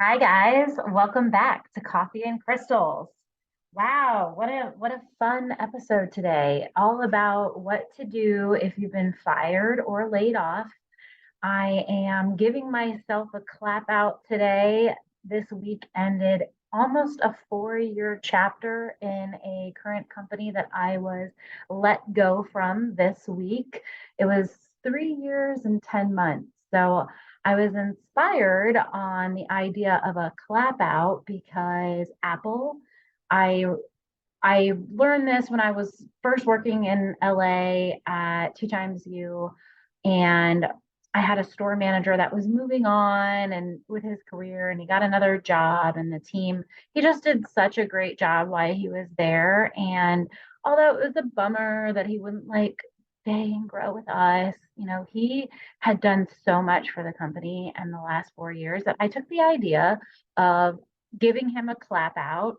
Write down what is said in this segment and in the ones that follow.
Hi guys, welcome back to Coffee and Crystals. Wow, what a fun episode today. All about what to do if you've been fired or laid off. I am giving myself a clap out today. This week ended almost a 4-year chapter in a current company that I was let go from this week. It was 3 years and 10 months. So I was inspired on the idea of a clap out because Apple, I I learned this when I was first working in LA at Two Times You, and I had a store manager that was moving on and with his career, and he got another job, and the team, he just did such a great job while he was there. And although it was a bummer that he wouldn't like stay and grow with us, he had done so much for the company in the last 4 years that I took the idea of giving him a clap out.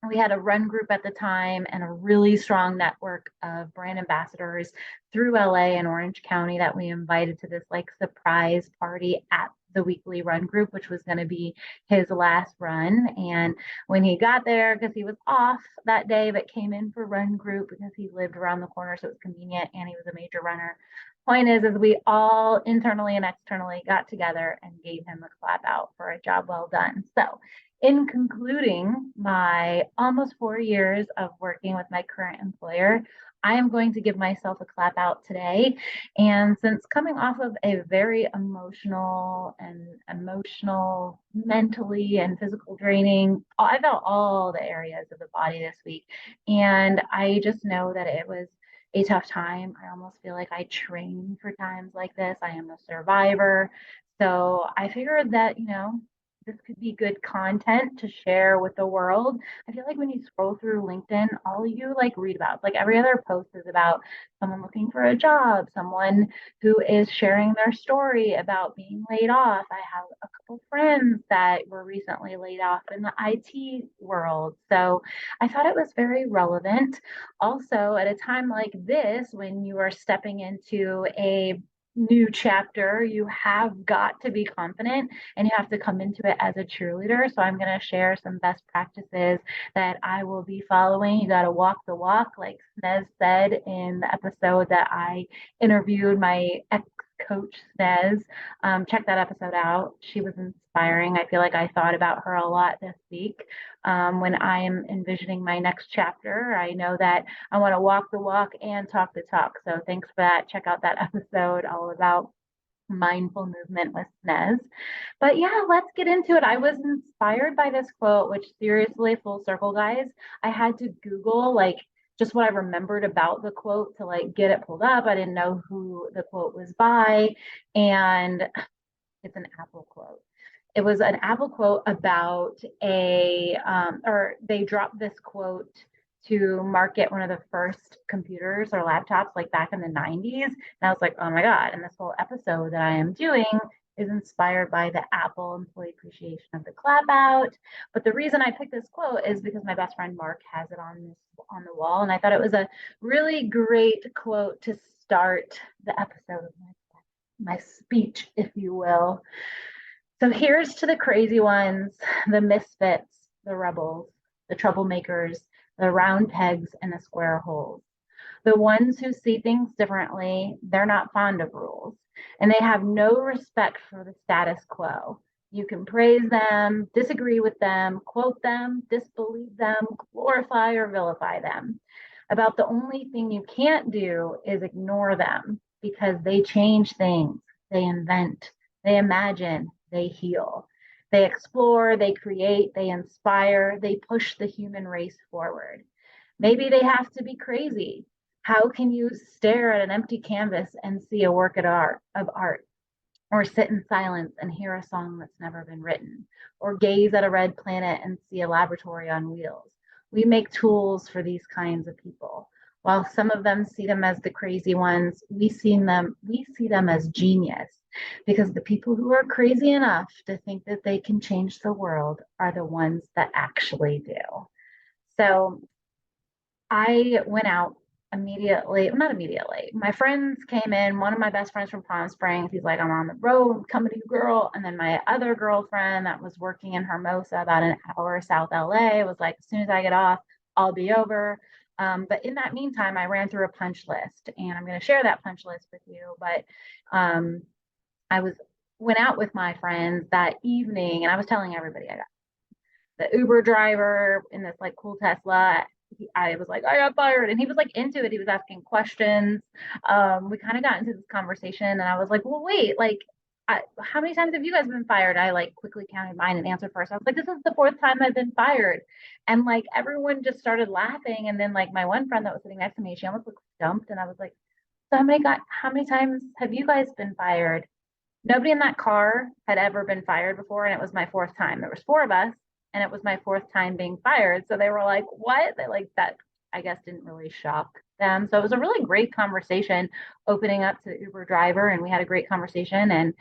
We had a run group at the time and a really strong network of brand ambassadors through LA and Orange County that we invited to this like surprise party at the weekly run group, which was going to be his last run. And when he got there, because he was off that day, but came in for run group because he lived around the corner, so it was convenient, and he was a major runner. Point is we all internally and externally got together and gave him a clap out for a job well done. So in concluding my almost 4 years of working with my current employer, I am going to give myself a clap out today. And since coming off of a very emotional, mentally and physical draining, I felt all the areas of the body this week. And I just know that it was a tough time. I almost feel like I train for times like this. I am a survivor. So I figured that, this could be good content to share with the world. I feel like when you scroll through LinkedIn, all you like read about, like every other post is about someone looking for a job, someone who is sharing their story about being laid off. I have a couple friends that were recently laid off in the IT world. So I thought it was very relevant. Also, at a time like this, when you are stepping into a new chapter, you have got to be confident and you have to come into it as a cheerleader. So I'm going to share some best practices that I will be following. You got to walk the walk, like Snez said in the episode that I interviewed my ex coach Snez. Check that episode out. She was inspiring. I feel like I thought about her a lot this week. When I am envisioning my next chapter, I know that I want to walk the walk and talk the talk. So thanks for that. Check out that episode all about mindful movement with Snez. But yeah, let's get into it. I was inspired by this quote, which seriously, full circle, guys, I had to Google like just what I remembered about the quote to like get it pulled up. I didn't know who the quote was by. And it's an Apple quote. It was an Apple quote about or they dropped this quote to market one of the first computers or laptops like back in the 90s. And I was like, oh my God. And this whole episode that I am doing is inspired by the Apple employee appreciation of the clap out. But the reason I picked this quote is because my best friend Mark has it on the wall. And I thought it was a really great quote to start the episode of my speech, if you will. So here's to the crazy ones, the misfits, the rebels, the troublemakers, the round pegs and the square holes. The ones who see things differently, they're not fond of rules, and they have no respect for the status quo. You can praise them, disagree with them, quote them, disbelieve them, glorify or vilify them. About the only thing you can't do is ignore them because they change things, they invent, they imagine, they heal. They explore, they create, they inspire, they push the human race forward. Maybe they have to be crazy. How can you stare at an empty canvas and see a work of art? Or sit in silence and hear a song that's never been written? Or gaze at a red planet and see a laboratory on wheels? We make tools for these kinds of people. While some of them see them as the crazy ones, we see them as genius because the people who are crazy enough to think that they can change the world are the ones that actually do. So I went out immediately, well, not immediately. My friends came in. One of my best friends from Palm Springs, he's like, I'm on the road, coming to you, girl. And then my other girlfriend that was working in Hermosa, about an hour south LA, was like, as soon as I get off, I'll be over. But in that meantime, I ran through a punch list, and I'm going to share that punch list with you. But um, I was went out with my friends that evening, and I was telling everybody I got the Uber driver in this like cool Tesla. I was like, I got fired. And he was like into it. He was asking questions. We kind of got into this conversation, and I was like, well, wait, like, how many times have you guys been fired? I like quickly counted mine and answered first. I was like, this is the fourth time I've been fired. And like everyone just started laughing. And then like my one friend that was sitting next to me, she almost looked stumped. And I was like, so how many times have you guys been fired? Nobody in that car had ever been fired before, and it was my fourth time. There was four of us, and it was my fourth time being fired. So they were like, "What?" They like that. I guess didn't really shock them. So it was a really great conversation, opening up to the Uber driver, and we had a great conversation and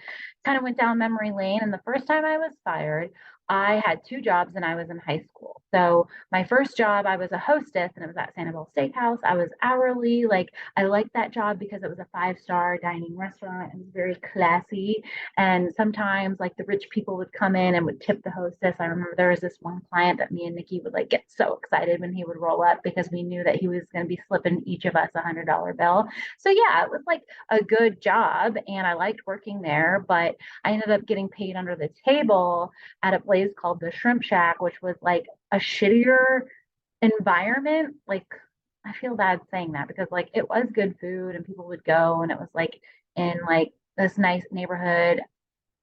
kind of went down memory lane. And the first time I was fired, I had two jobs and I was in high school. So my first job, I was a hostess, and it was at Sanibel Steakhouse. I was hourly. Like, I liked that job because it was a five-star dining restaurant. It was very classy. And sometimes like the rich people would come in and would tip the hostess. I remember there was this one client that me and Nikki would like get so excited when he would roll up, because we knew that he was going to be slipping each of us $100 bill. So yeah, it was like a good job, and I liked working there, but I ended up getting paid under the table at a place called the Shrimp Shack, which was like a shittier environment. Like, I feel bad saying that, because like it was good food and people would go, and it was like in like this nice neighborhood,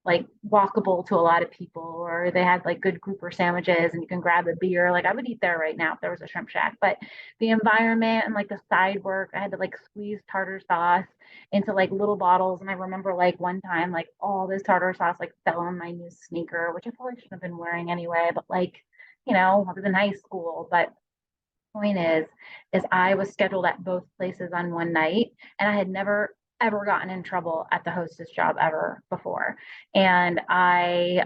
like walkable to a lot of people, or they had like good grouper sandwiches and you can grab a beer. Like, I would eat there right now if there was a Shrimp Shack. But the environment and like the side work, I had to like squeeze tartar sauce into like little bottles. And I remember like one time, like all this tartar sauce like fell on my new sneaker, which I probably shouldn't have been wearing anyway. But like, I was in high school. But point is I was scheduled at both places on one night, and I had never ever gotten in trouble at the hostess job ever before. And I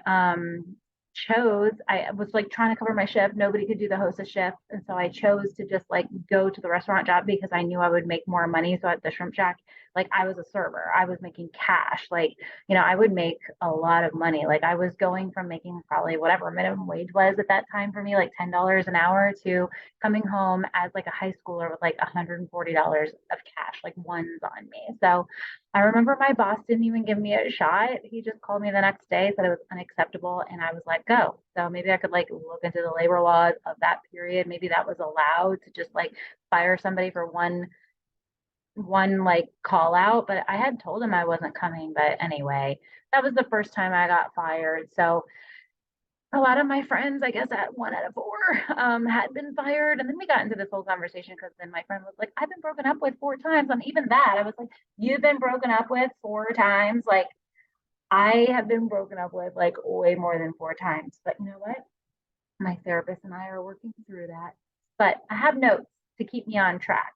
was like trying to cover my shift. Nobody could do the hostess shift. And so I chose to just like go to the restaurant job because I knew I would make more money. So at the Shrimp Shack, like I was a server, I was making cash. Like, I would make a lot of money. Like, I was going from making probably whatever minimum wage was at that time for me, like $10 an hour, to coming home as like a high schooler with like $140 of cash, like ones on me. So I remember my boss didn't even give me a shot. He just called me the next day, said it was unacceptable, and I was let go. So maybe I could like look into the labor laws of that period. Maybe that was allowed to just like fire somebody for one like call out. But I had told him I wasn't coming. But anyway, that was the first time I got fired. So a lot of my friends, I guess at one out of four, had been fired. And then we got into this whole conversation because then my friend was like, I've been broken up with four times. And even that, I was like, you've been broken up with four times? Like, I have been broken up with like way more than four times. But you know what? My therapist and I are working through that. But I have notes to keep me on track.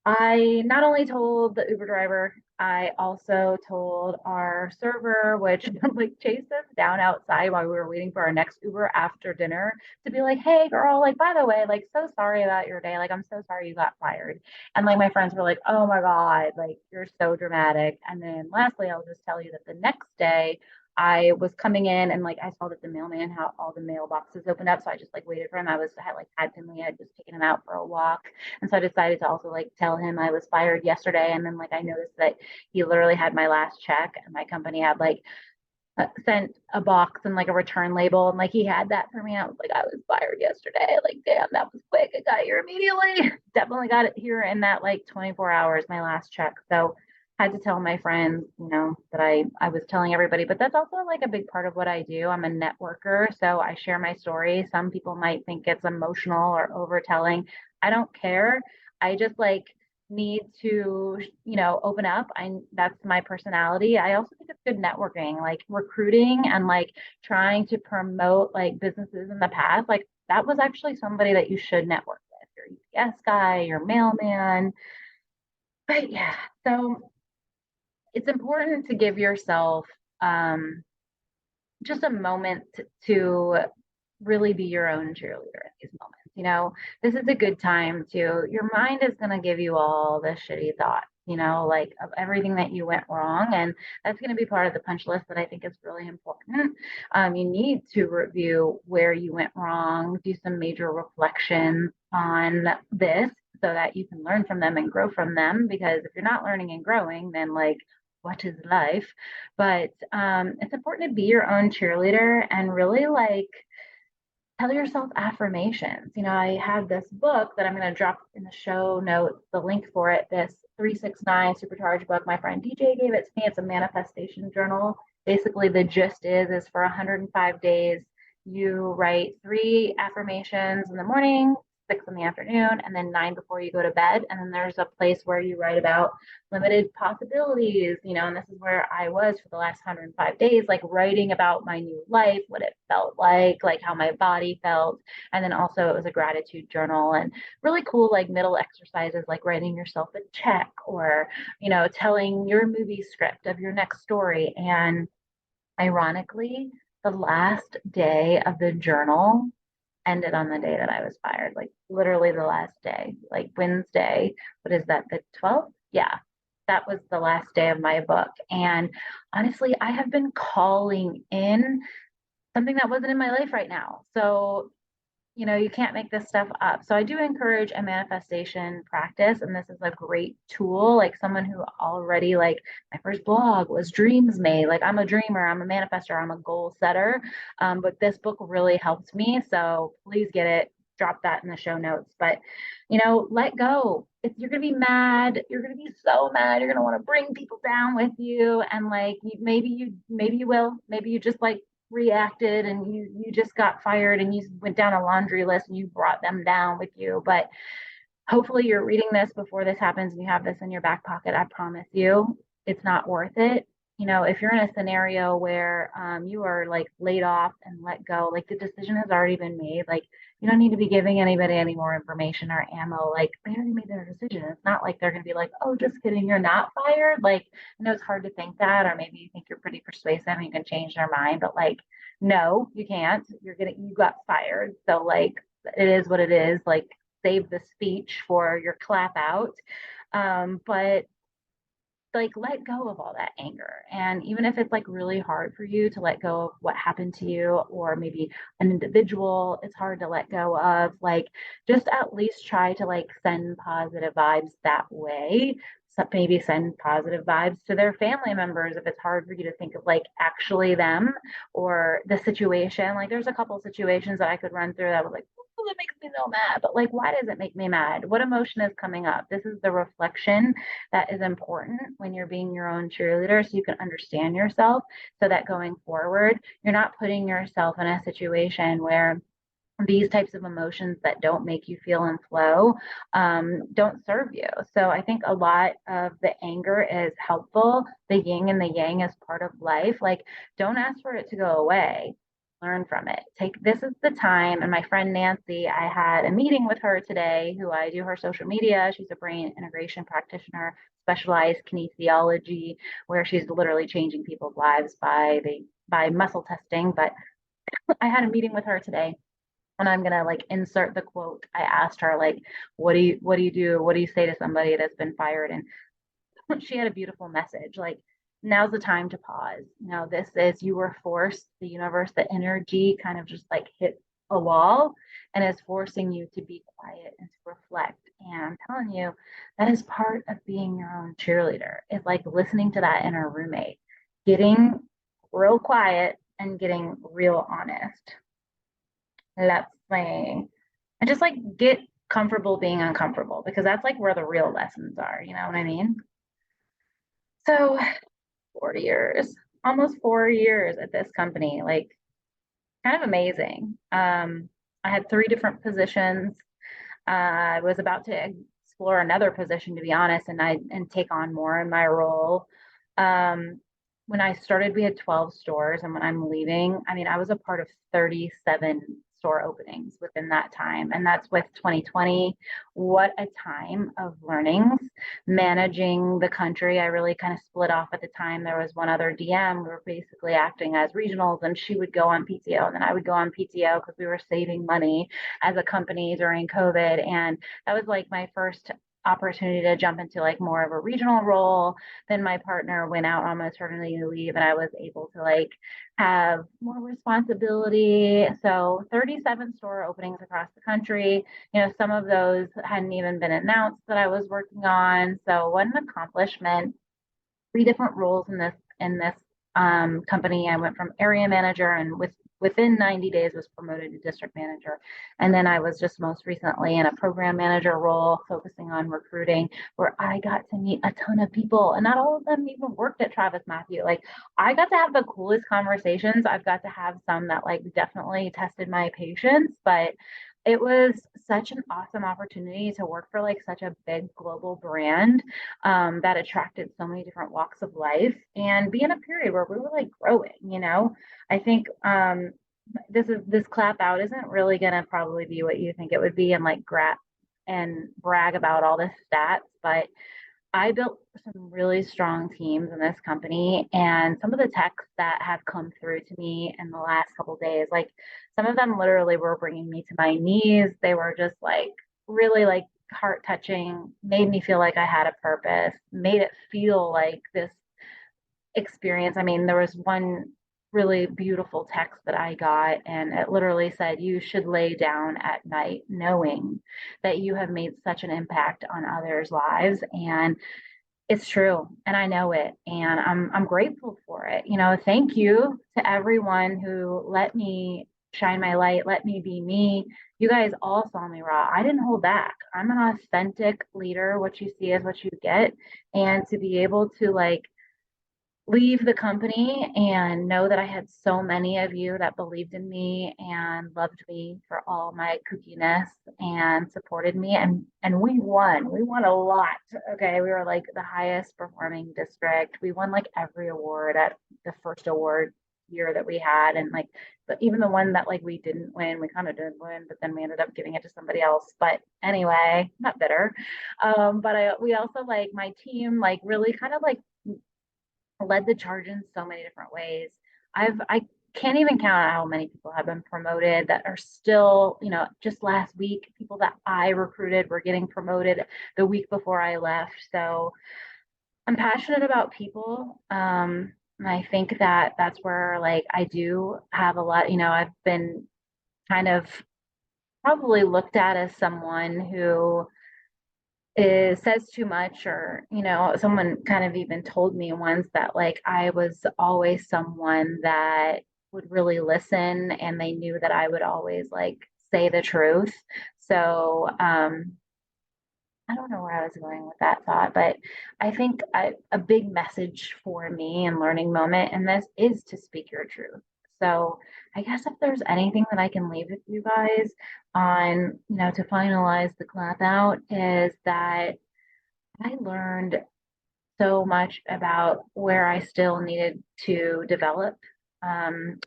I not only told the Uber driver, I also told our server, which like chased us down outside while we were waiting for our next Uber after dinner, to be like, hey girl, like, by the way, like, so sorry about your day. Like, I'm so sorry you got fired. And like my friends were like, oh my God, like, you're so dramatic. And then lastly, I'll just tell you that the next day I was coming in, and like I saw that the mailman had all the mailboxes opened up. So I just like waited for him. I had Finley, I had just taken him out for a walk. And so I decided to also like tell him I was fired yesterday. And then like I noticed that he literally had my last check, and my company had like sent a box and like a return label, and like he had that for me. I was like, I was fired yesterday. Like, damn, that was quick. I got here immediately. Definitely got it here in that like 24 hours, my last check. So had to tell my friends, that I was telling everybody. But that's also like a big part of what I do. I'm a networker, so I share my story. Some people might think it's emotional or overtelling. I don't care. I just like need to, open up. That's my personality. I also think it's good networking, like recruiting and like trying to promote like businesses in the past. Like, that was actually somebody that you should network with, your UPS guy, your mailman. But yeah, so it's important to give yourself just a moment to really be your own cheerleader in these moments. This is a good time to, your mind is going to give you all the shitty thoughts, like of everything that you went wrong. And that's going to be part of the punch list that I think is really important. You need to review where you went wrong, do some major reflections on this so that you can learn from them and grow from them. Because if you're not learning and growing, then like, what is life? But it's important to be your own cheerleader and really like tell yourself affirmations. I have this book that I'm going to drop in the show notes, the link for it, this 369 Supercharge book. My friend DJ gave it to me. It's a manifestation journal. Basically, the gist is for 105 days, you write 3 affirmations in the morning, 6 in the afternoon, and then 9 before you go to bed. And then there's a place where you write about limited possibilities, and this is where I was for the last 105 days, like writing about my new life, what it felt like how my body felt. And then also it was a gratitude journal and really cool, like middle exercises, like writing yourself a check or, telling your movie script of your next story. And ironically, the last day of the journal ended on the day that I was fired, like literally the last day, like Wednesday. What is that, the 12th? Yeah, that was the last day of my book. And honestly, I have been calling in something that wasn't in my life right now. So you can't make this stuff up. So I do encourage a manifestation practice, and this is a great tool. Like someone who already, like my first blog was dreams made. Like I'm a dreamer, I'm a manifester, I'm a goal setter. But this book really helped me. So please get it. Drop that in the show notes. But let go. If you're gonna be mad, you're gonna be so mad. You're gonna want to bring people down with you, and like maybe you will. Maybe you just like reacted and you just got fired and you went down a laundry list and you brought them down with you. But hopefully you're reading this before this happens and you have this in your back pocket. I promise you it's not worth it. If you're in a scenario where you are like laid off and let go, like the decision has already been made, like you don't need to be giving anybody any more information or ammo. Like they already made their decision. It's not like they're going to be like, oh, just kidding, you're not fired. Like I know it's hard to think that, or maybe you think you're pretty persuasive and you can change their mind, but like no, you can't. You got fired. So like it is what it is. Like save the speech for your clap out. But like let go of all that anger. And even if it's like really hard for you to let go of what happened to you, or maybe an individual, it's hard to let go of, like just at least try to like send positive vibes that way. So maybe send positive vibes to their family members if it's hard for you to think of like actually them or the situation. Like there's a couple situations that I could run through that was like, oh, that makes me so mad. But like, why does it make me mad? What emotion is coming up? This is the reflection that is important when you're being your own cheerleader, so you can understand yourself, so that going forward, you're not putting yourself in a situation where these types of emotions that don't make you feel in flow don't serve you. So I think a lot of the anger is helpful. The yin and the yang is part of life. Like, don't ask for it to go away. Learn from it. This is the time. And my friend Nancy, I had a meeting with her today, who I do her social media. She's a brain integration practitioner, specialized kinesiology, where she's literally changing people's lives by muscle testing. But I had a meeting with her today, and I'm gonna like insert the quote. I asked her, like, what do you do? What do you say to somebody that's been fired? And she had a beautiful message. Like, now's the time to pause. This is, you were forced, the universe, the energy kind of just like hit a wall and is forcing you to be quiet and to reflect. And I'm telling you, that is part of being your own cheerleader. It's like listening to that inner roommate, getting real quiet and getting real honest. Let's play. And just like get comfortable being uncomfortable, because that's like where the real lessons are. You know what I mean? So 4 years, almost 4 years at this company, like kind of amazing. I had 3 different positions. I was about to explore another position, to be honest, and take on more in my role. Um, when I started, we had 12 stores, and when I'm leaving, I mean, I was a part of 37 store openings within that time. And that's with 2020. What a time of learnings, managing the country. I really kind of split off at the time. There was one other DM. We were basically acting as regionals, and she would go on PTO, and then I would go on PTO because we were saving money as a company during COVID. And that was like my first opportunity to jump into like more of a regional role. Then my partner went out on maternity leave, and I was able to like have more responsibility. So 37 store openings across the country. Some of those hadn't even been announced that I was working on. So what an accomplishment. 3 different roles in this company. I went from area manager, and within 90 days was promoted to district manager. And then I was just most recently in a program manager role focusing on recruiting, where I got to meet a ton of people, and not all of them even worked at TravisMathew. Like, I got to have the coolest conversations. I've got to have some that like definitely tested my patience, but it was such an awesome opportunity to work for like such a big global brand that attracted so many different walks of life, and be in a period where we were like growing. I think this clap out isn't really gonna probably be what you think it would be, and like brag about all this stats, but I built some really strong teams in this company, and some of the texts that have come through to me in the last couple of days, like some of them literally were bringing me to my knees. They were just like really like heart touching, made me feel like I had a purpose, made it feel like this experience. I mean, there was one really beautiful text that I got, and it literally said, "You should lay down at night knowing that you have made such an impact on others' lives." And it's true, and I know it, and I'm grateful for it. Thank you to everyone who let me shine my light, let me be me. You guys all saw me raw. I didn't hold back. I'm an authentic leader. What you see is what you get. And to be able to like leave the company and know that I had so many of you that believed in me and loved me for all my kookiness and supported me, and we won. We won a lot. Okay, we were like the highest performing district. We won like every award at the first award year that we had, and like even the one that like we didn't win, we kind of did win, but then we ended up giving it to somebody else. But anyway, not bitter. But we also like my team like really kind of like led the charge in so many different ways. I can't even count how many people have been promoted that are still, just last week, people that I recruited were getting promoted the week before I left. So I'm passionate about people. And I think that that's where like I do have a lot, I've been kind of probably looked at as someone who says too much, or someone kind of even told me once that like I was always someone that would really listen, and they knew that I would always like say the truth. So I don't know where I was going with that thought, but I think a big message for me and learning moment in this is to speak your truth. So I guess if there's anything that I can leave with you guys on, to finalize the clap out, is that I learned so much about where I still needed to develop. Um,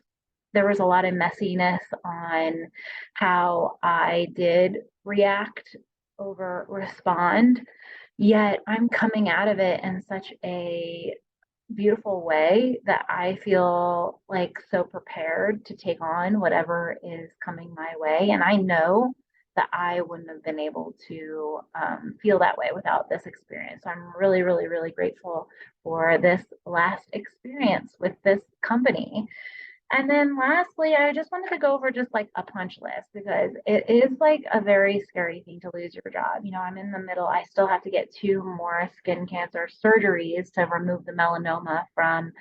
there was a lot of messiness on how I did react over respond, yet I'm coming out of it in such a beautiful way that I feel like so prepared to take on whatever is coming my way. And I know that I wouldn't have been able to feel that way without this experience. So I'm really, really, really grateful for this last experience with this company. And then lastly, I just wanted to go over just like a punch list, because it is like a very scary thing to lose your job. I'm in the middle. I still have to get 2 more skin cancer surgeries to remove the melanoma from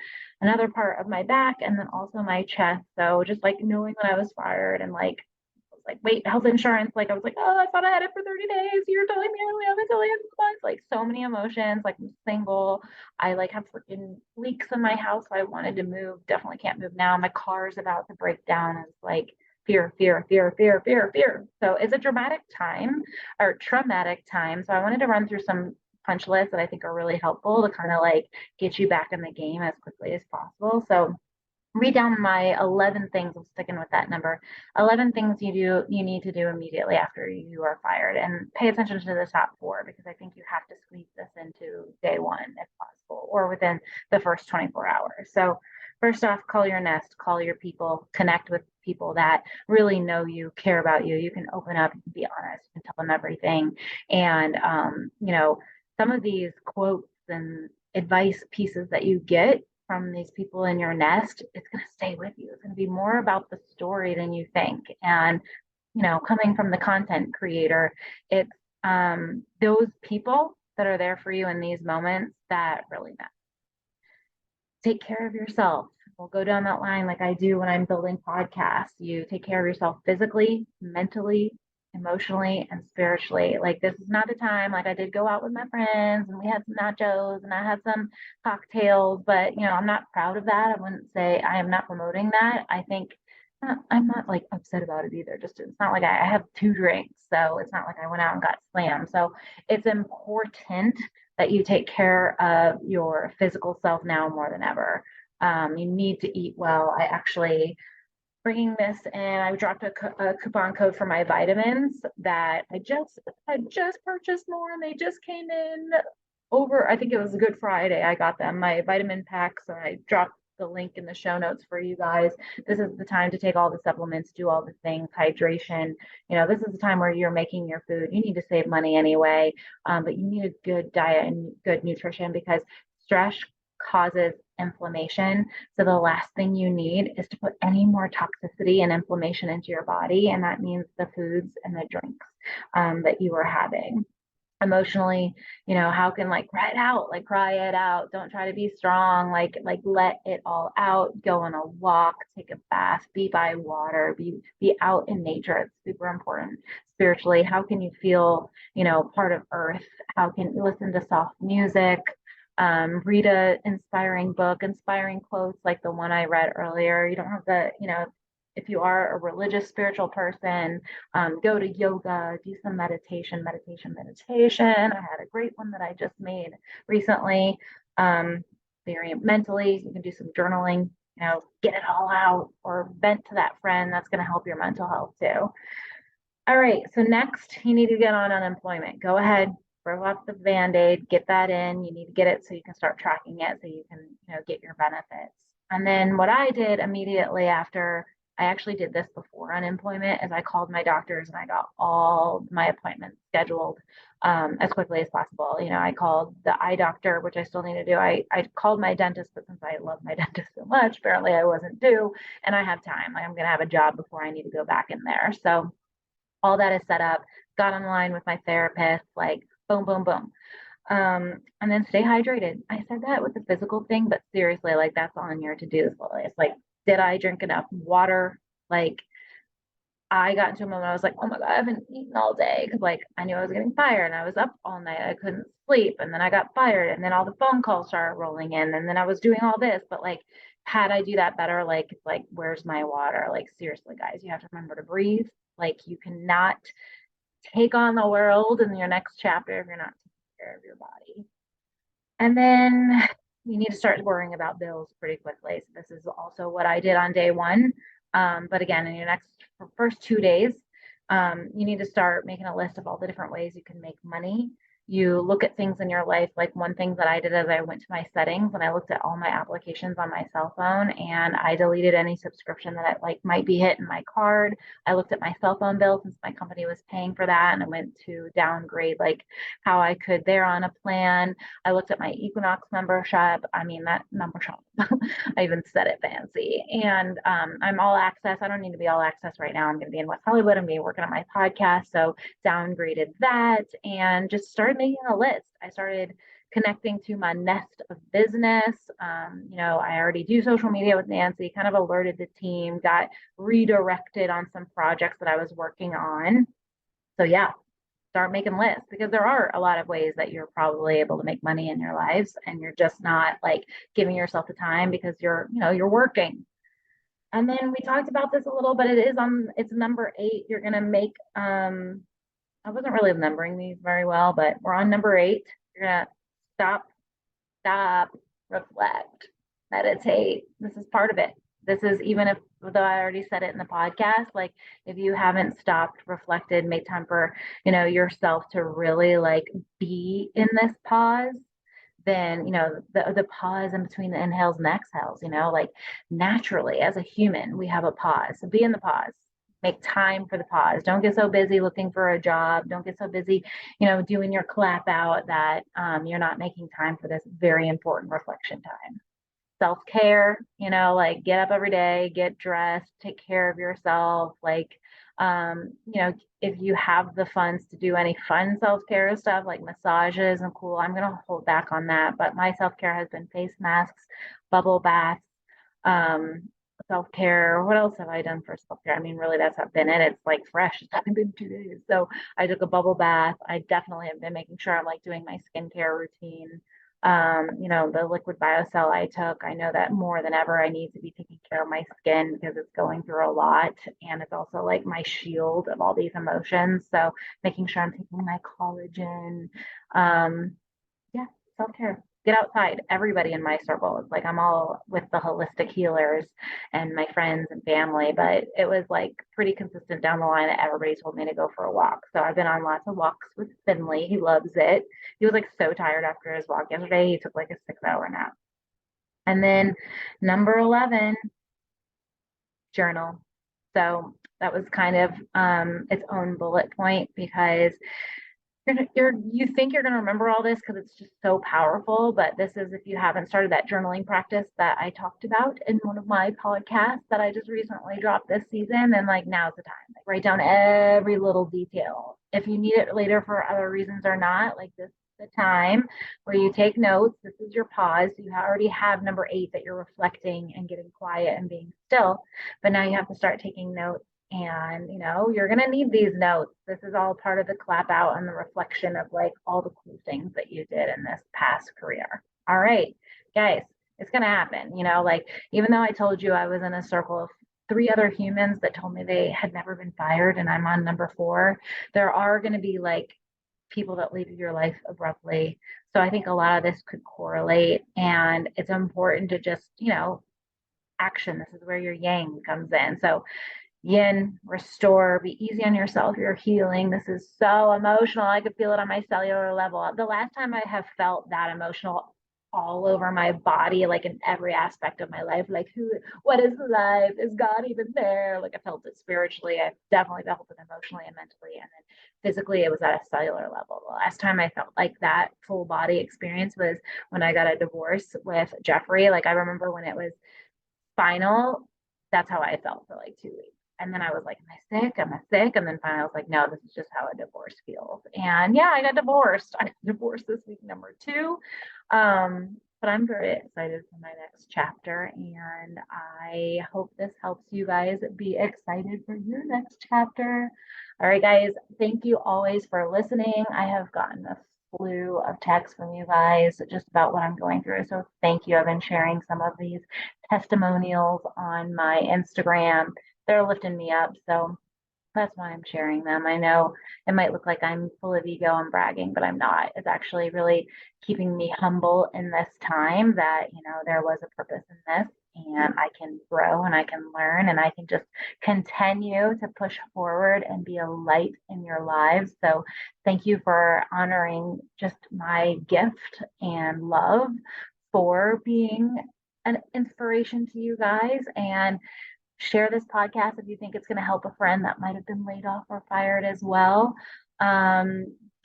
another part of my back, and then also my chest. So just like knowing that I was fired, and like was like, wait, health insurance. Like I was like, oh, I thought I had it for 30 days. You're telling me I only have it till the end of the month. Like so many emotions. Like I'm single. I like have freaking leaks in my house. So I wanted to move. Definitely can't move now. My car's about to break down. It's like fear, fear, fear, fear, fear, fear. So it's a dramatic time, or traumatic time. So I wanted to run through some punch lists that I think are really helpful to kind of like get you back in the game as quickly as possible. So read down my 11 things. I'm sticking with that number. 11 things you need to do immediately after you are fired, and pay attention to the top four, because I think you have to squeeze this into day one if possible, or within the first 24 hours. So first off, call your nest, call your people, connect with people that really know you, care about you. You can open up, you can be honest, you can tell them everything. And some of these quotes and advice pieces that you get from these people in your nest, it's going to stay with you. It's going to be more about the story than you think. And, coming from the content creator, it's those people that are there for you in these moments that really matter. Take care of yourself. We'll go down that line like I do when I'm building podcasts. You take care of yourself physically, mentally, emotionally, and spiritually. Like, this is not the time. Like, I did go out with my friends and we had some nachos and I had some cocktails, but I'm not proud of that. I wouldn't say I am not promoting that. I think I'm not like upset about it either. Just it's not like I have two drinks, so it's not like I went out and got slammed. So it's important that you take care of your physical self now more than ever. You need to eat well. I actually bringing this in. I dropped a coupon code for my vitamins that I just purchased more, and they just came in over. I think it was a Good Friday. I got them, my vitamin packs, and I dropped the link in the show notes for you guys. This is the time to take all the supplements, do all the things, hydration. This is the time where you're making your food. You need to save money anyway, but you need a good diet and good nutrition, because stress causes inflammation. So the last thing you need is to put any more toxicity and inflammation into your body. And that means the foods and the drinks that you are having. Emotionally, how can, like, cry it out. Don't try to be strong. Like let it all out. Go on a walk, take a bath, be by water, be out in nature. It's super important. Spiritually, how can you feel, part of earth? How can you listen to soft music? Read a inspiring book, inspiring quotes like the one I read earlier. You don't have to, if you are a religious, spiritual person, go to yoga, do some meditation. I had a great one that I just made recently. Very mentally, you can do some journaling, get it all out, or vent to that friend. That's going to help your mental health too. All right, so next, you need to get on unemployment. Go ahead, throw off the Band-Aid, get that in. You need to get it so you can start tracking it, so you can, get your benefits. And then what I did immediately after, I actually did this before unemployment, is I called my doctors and I got all my appointments scheduled as quickly as possible. I called the eye doctor, which I still need to do. I called my dentist, but since I love my dentist so much, apparently I wasn't due, and I have time. Like, I'm going to have a job before I need to go back in there. So all that is set up, got online with my therapist, like boom, boom, boom. And then stay hydrated. I said that with the physical thing, but seriously, like, that's on your to-do list. Like, did I drink enough water? Like, I got into a moment, I was like, oh my God, I haven't eaten all day. Cause, like, I knew I was getting fired and I was up all night. I couldn't sleep. And then I got fired. And then all the phone calls started rolling in. And then I was doing all this. But, like, had I do that better, like, where's my water? Like, seriously, guys, you have to remember to breathe. Like, you cannot take on the world in your next chapter if you're not taking care of your body. And then you need to start worrying about bills pretty quickly. So this is also what I did on day one. But again, in your first 2 days, you need to start making a list of all the different ways you can make money. You look at things in your life. Like, one thing that I did is I went to my settings and I looked at all my applications on my cell phone, and I deleted any subscription that might be hit in my card. I looked at my cell phone bill since my company was paying for that, and I went to downgrade, like, how I could there on a plan. I looked at my Equinox membership. I mean, that membership, I even said it fancy. And I'm all access. I don't need to be all access right now. I'm going to be in West Hollywood. I'm going to be working on my podcast. So downgraded that and just started making a list. I started connecting to my nest of business. I already do social media with Nancy, kind of alerted the team, got redirected on some projects that I was working on. So yeah, start making lists, because there are a lot of ways that you're probably able to make money in your lives, and you're just not, like, giving yourself the time because you're working. And then we talked about this a little, but it's number 8. You're going to make, I wasn't really numbering these very well, but we're on number 8. You're going to stop, reflect, meditate. This is part of it. This is even if, though I already said it in the podcast, like if you haven't stopped, reflected, made time for, yourself to really like be in this pause, then, the pause in between the inhales and exhales, like naturally as a human, we have a pause. So be in the pause. Make time for the pause. Don't get so busy looking for a job. Don't get so busy, doing your clap out that you're not making time for this very important reflection time. Self-care, like get up every day, get dressed, take care of yourself. Like, if you have the funds to do any fun self-care stuff like massages and cool, I'm going to hold back on that. But my self-care has been face masks, bubble baths, um, self-care. What else have I done for self-care? I mean, really, that's not been it. It's like fresh. It's only been 2 days. So I took a bubble bath. I definitely have been making sure I'm like doing my skincare routine. The liquid biocell I took, I know that more than ever I need to be taking care of my skin because it's going through a lot. And it's also like my shield of all these emotions. So making sure I'm taking my collagen. Yeah, self-care. Get outside. Everybody in my circle. It's like I'm all with the holistic healers and my friends and family, but it was like pretty consistent down the line that everybody told me to go for a walk. So I've been on lots of walks with Finley. He loves it. He was like so tired after his walk yesterday. He took like a 6 hour nap. And then number 11, journal. So that was kind of its own bullet point because you think you're going to remember all this because it's just so powerful, but this is if you haven't started that journaling practice that I talked about in one of my podcasts that I just recently dropped this season, and like now's the time. Like write down every little detail. If you need it later for other reasons or not, like this is the time where you take notes. This is your pause. You already have number 8 that you're reflecting and getting quiet and being still, but now you have to start taking notes. And you're going to need these notes. This is all part of the clap out and the reflection of like all the cool things that you did in this past career. All right, guys, it's going to happen. Like even though I told you I was in a circle of 3 other humans that told me they had never been fired and I'm on number 4, there are going to be like people that leave your life abruptly. So I think a lot of this could correlate, and it's important to just action. This is where your yang comes in. So yin, restore, be easy on yourself. You're healing. This is so emotional. I could feel it on my cellular level. The last time I have felt that emotional all over my body, like in every aspect of my life, like what is life? Is God even there? Like I felt it spiritually. I definitely felt it emotionally and mentally. And then physically, it was at a cellular level. The last time I felt like that full body experience was when I got a divorce with Jeffrey. Like I remember when it was final, that's how I felt for like 2 weeks. And then I was like, am I sick? Am I sick? And then finally I was like, no, this is just how a divorce feels. And yeah, I got divorced. I got divorced this week, number 2. But I'm very excited for my next chapter. And I hope this helps you guys be excited for your next chapter. All right, guys, thank you always for listening. I have gotten a slew of texts from you guys just about what I'm going through. So thank you. I've been sharing some of these testimonials on my Instagram. They're lifting me up. So that's why I'm sharing them. I know it might look like I'm full of ego and bragging, but I'm not. It's actually really keeping me humble in this time that, there was a purpose in this, and I can grow and I can learn and I can just continue to push forward and be a light in your lives. So thank you for honoring just my gift and love for being an inspiration to you guys, and share this podcast if you think it's going to help a friend that might have been laid off or fired as well.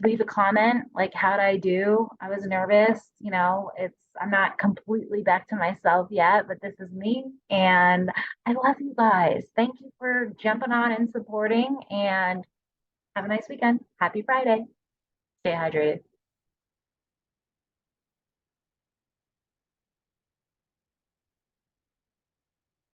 Leave a comment like, how'd I do? I was nervous. I'm not completely back to myself yet, but this is me. And I love you guys. Thank you for jumping on and supporting, and have a nice weekend. Happy Friday. Stay hydrated.